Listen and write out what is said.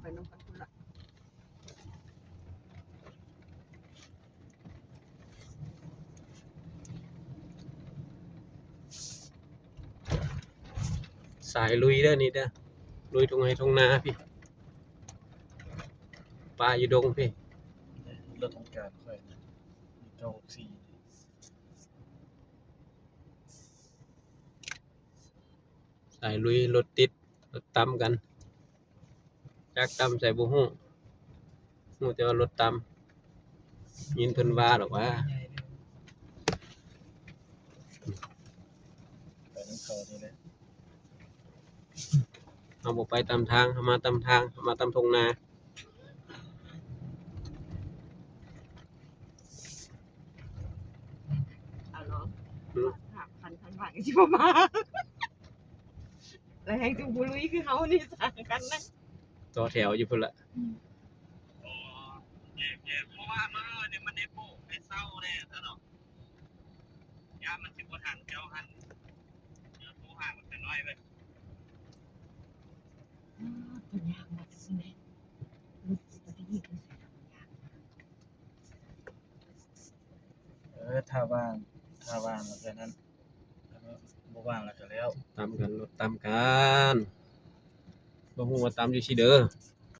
ไปน้ำกันพุ่นละสายลุยเด้อนี่เด้อลุยตรงไหนตรงนาพี่ปลาอยู่ดงพี่รถของการค่อยเจ้า64สายลุยรถติดรถตำกันจักตำใส่บ่ฮู้แต่ว่ารถตำยินเพิ่นว่าหรอกว่าไปน้ำเขานี่แหละ เอาบ่ไปตามทางเอามาตามทางเอามาตามทงนาเอาเนาะหักพันสิบ่มาแล้วแฮงจุบุลุยคือเฮานี่สั่งกันนะต่อแถวอยู่พุ่นละเพราะว่ามื้อนี่มันได้โปะได้เศร้าแน่ซะเนาะยามมันสิบ่ทันเจ้าหันเดี๋ยวโทรหามันไปน้อยเว้ยปัญญาบัดสิแม่รู้สึกว่าที่นี่คือสิทำยากถ้าว่างแล้วแค่นั้นบ่ว่างแล้วก็แล้วตามกันรถตามกันบ่ฮู้ว่าตามอยู่ซิเด้อ